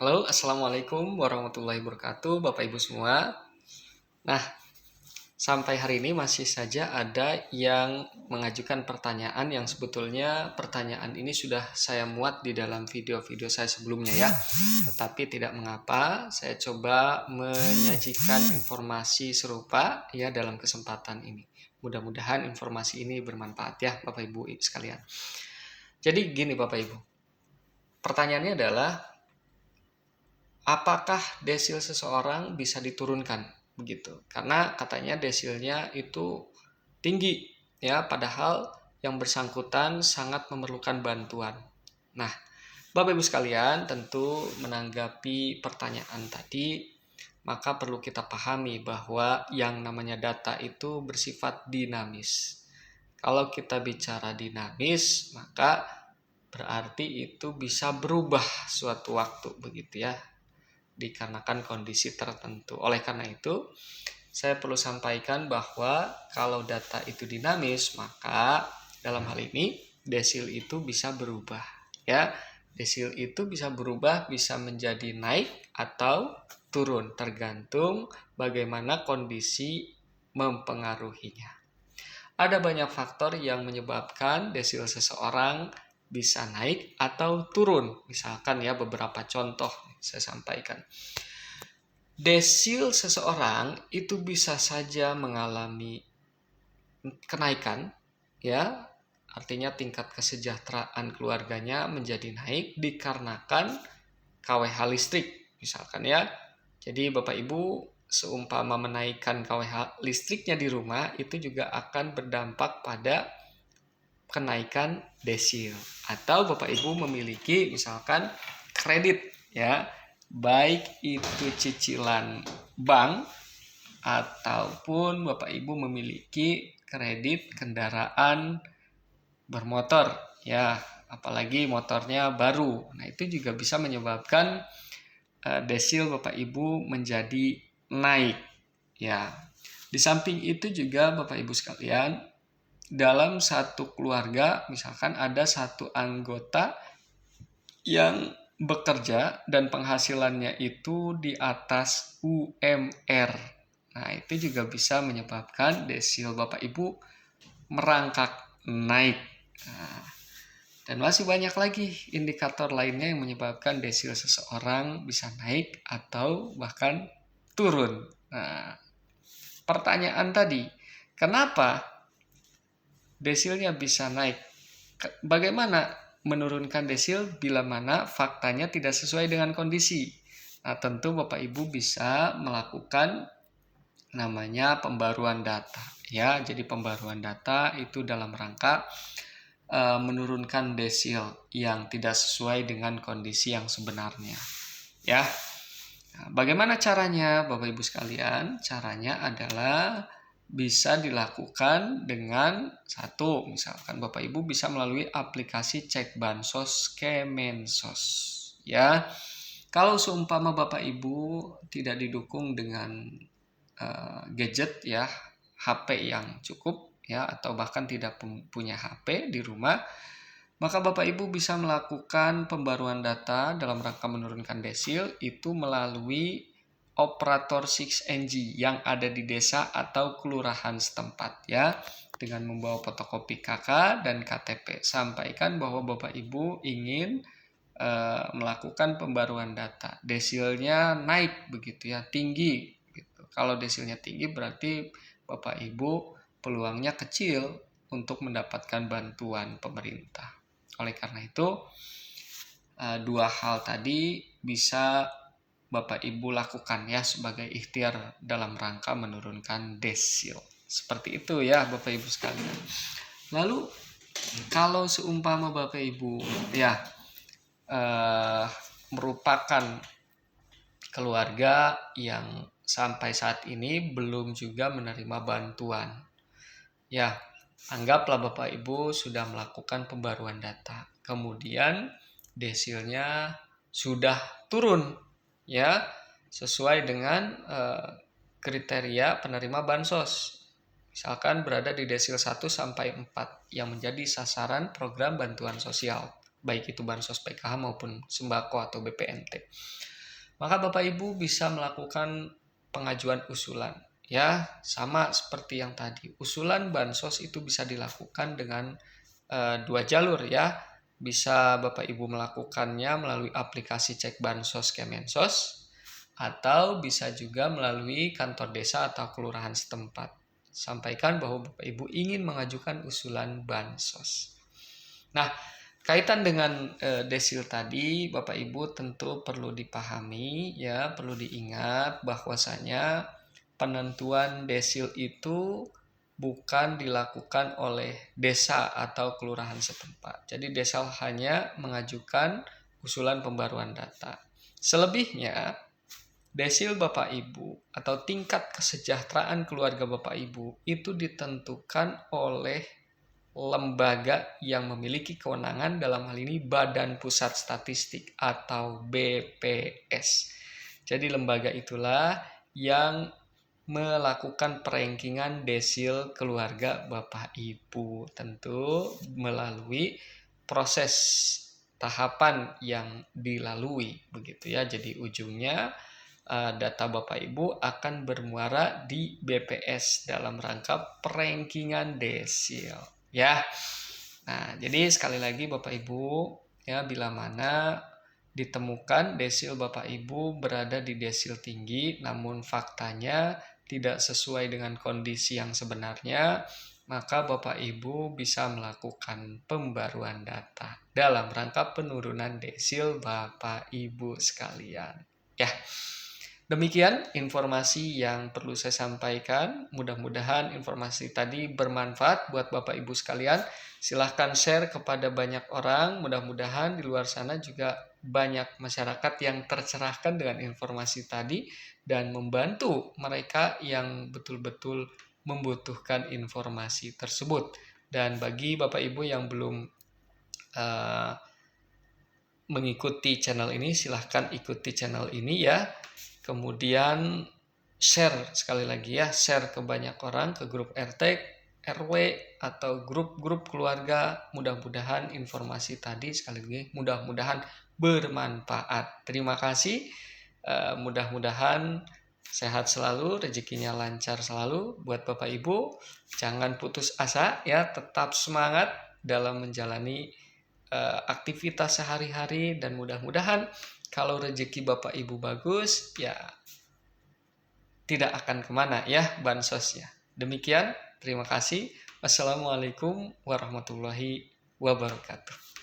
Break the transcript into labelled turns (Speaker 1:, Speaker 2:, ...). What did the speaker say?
Speaker 1: Halo, Assalamualaikum warahmatullahi wabarakatuh, Bapak Ibu semua. Nah, sampai hari ini masih saja ada yang mengajukan pertanyaan yang sebetulnya pertanyaan ini sudah saya muat di dalam video-video saya sebelumnya ya. Tetapi tidak mengapa, saya coba menyajikan informasi serupa ya dalam kesempatan ini. Mudah-mudahan informasi ini bermanfaat ya Bapak Ibu sekalian. Jadi gini Bapak Ibu, pertanyaannya adalah apakah desil seseorang bisa diturunkan begitu? Karena katanya desilnya itu tinggi ya, padahal yang bersangkutan sangat memerlukan bantuan. Nah, Bapak Ibu sekalian, tentu menanggapi pertanyaan tadi, maka perlu kita pahami bahwa yang namanya data itu bersifat dinamis. Kalau kita bicara dinamis, maka berarti itu bisa berubah suatu waktu begitu ya, dikarenakan kondisi tertentu. Oleh karena itu, saya perlu sampaikan bahwa kalau data itu dinamis, maka dalam hal ini desil itu bisa berubah. Ya, desil itu bisa berubah, bisa menjadi naik atau turun, tergantung bagaimana kondisi mempengaruhinya. Ada banyak faktor yang menyebabkan desil seseorang bisa naik atau turun. Misalkan ya beberapa contoh saya sampaikan. Desil seseorang itu bisa saja mengalami kenaikan ya, artinya tingkat kesejahteraan keluarganya menjadi naik dikarenakan KWH listrik misalkan ya. Jadi Bapak Ibu seumpama menaikkan KWH listriknya di rumah itu juga akan berdampak pada kenaikan desil. Atau Bapak Ibu memiliki misalkan kredit ya, baik itu cicilan bank ataupun Bapak Ibu memiliki kredit kendaraan bermotor ya, apalagi motornya baru. Nah, itu juga bisa menyebabkan desil Bapak Ibu menjadi naik ya. Di samping itu juga Bapak Ibu sekalian, dalam satu keluarga misalkan ada satu anggota yang bekerja dan penghasilannya itu di atas UMR. Nah, itu juga bisa menyebabkan desil Bapak Ibu merangkak naik. Nah, dan masih banyak lagi indikator lainnya yang menyebabkan desil seseorang bisa naik atau bahkan turun. Nah, pertanyaan tadi, kenapa desilnya bisa naik? Bagaimana menurunkan desil bila mana faktanya tidak sesuai dengan kondisi? Nah, tentu Bapak Ibu bisa melakukan namanya pembaruan data ya. Jadi pembaruan data itu dalam rangka menurunkan desil yang tidak sesuai dengan kondisi yang sebenarnya ya. Nah, bagaimana caranya Bapak Ibu sekalian? Caranya adalah bisa dilakukan dengan satu, misalkan Bapak Ibu bisa melalui aplikasi cek bansos Kemensos ya. Kalau seumpama Bapak Ibu tidak didukung dengan gadget ya, HP yang cukup ya, atau bahkan tidak punya HP di rumah, maka Bapak Ibu bisa melakukan pembaruan data dalam rangka menurunkan desil itu melalui operator 6NG yang ada di desa atau kelurahan setempat ya, dengan membawa fotokopi KK dan KTP. Sampaikan bahwa Bapak Ibu ingin melakukan pembaruan data. Desilnya naik begitu ya, tinggi gitu. Kalau desilnya tinggi berarti Bapak Ibu peluangnya kecil untuk mendapatkan bantuan pemerintah. Oleh karena itu, dua hal tadi bisa Bapak Ibu lakukan ya sebagai ikhtiar dalam rangka menurunkan desil. Seperti itu ya Bapak Ibu sekalian. Lalu kalau seumpama Bapak Ibu ya merupakan keluarga yang sampai saat ini belum juga menerima bantuan. Ya, anggaplah Bapak Ibu sudah melakukan pembaruan data. Kemudian desilnya sudah turun ya, sesuai dengan kriteria penerima bansos. Misalkan berada di desil 1 sampai 4 yang menjadi sasaran program bantuan sosial, baik itu bansos PKH maupun sembako atau BPNT. maka Bapak Ibu bisa melakukan pengajuan usulan. Ya, sama seperti yang tadi. Usulan bansos itu bisa dilakukan dengan dua jalur ya. Bisa Bapak Ibu melakukannya melalui aplikasi Cek Bansos Kemensos, atau bisa juga melalui kantor desa atau kelurahan setempat. Sampaikan bahwa Bapak Ibu ingin mengajukan usulan bansos. Nah, kaitan dengan desil tadi, Bapak Ibu tentu perlu dipahami ya, perlu diingat bahwasanya penentuan desil itu bukan dilakukan oleh desa atau kelurahan setempat. Jadi desa hanya mengajukan usulan pembaruan data. Selebihnya, desil Bapak Ibu atau tingkat kesejahteraan keluarga Bapak Ibu itu ditentukan oleh lembaga yang memiliki kewenangan, dalam hal ini Badan Pusat Statistik atau BPS. Jadi lembaga itulah yang melakukan perankingan desil keluarga Bapak Ibu, tentu melalui proses tahapan yang dilalui begitu ya. Jadi ujungnya data Bapak Ibu akan bermuara di BPS dalam rangka perankingan desil ya. Nah, jadi sekali lagi Bapak Ibu ya, bila mana ditemukan desil Bapak Ibu berada di desil tinggi namun faktanya tidak sesuai dengan kondisi yang sebenarnya, maka Bapak Ibu bisa melakukan pembaruan data dalam rangka penurunan desil Bapak Ibu sekalian. Ya. Demikian informasi yang perlu saya sampaikan. Mudah-mudahan informasi tadi bermanfaat buat Bapak Ibu sekalian. Silahkan share kepada banyak orang. Mudah-mudahan di luar sana juga banyak masyarakat yang tercerahkan dengan informasi tadi dan membantu mereka yang betul-betul membutuhkan informasi tersebut. Dan bagi Bapak Ibu yang belum mengikuti channel ini, silahkan ikuti channel ini ya. Kemudian share sekali lagi ya, share ke banyak orang, ke grup RT, RW, atau grup-grup keluarga. Mudah-mudahan informasi tadi sekali lagi mudah-mudahan bermanfaat. Terima kasih. Mudah-mudahan sehat selalu, rezekinya lancar selalu buat Bapak Ibu. Jangan putus asa ya, tetap semangat dalam menjalani aktivitas sehari-hari, dan mudah-mudahan kalau rezeki Bapak Ibu bagus ya tidak akan kemana ya bansosnya. Demikian, terima kasih. Wassalamualaikum warahmatullahi wabarakatuh.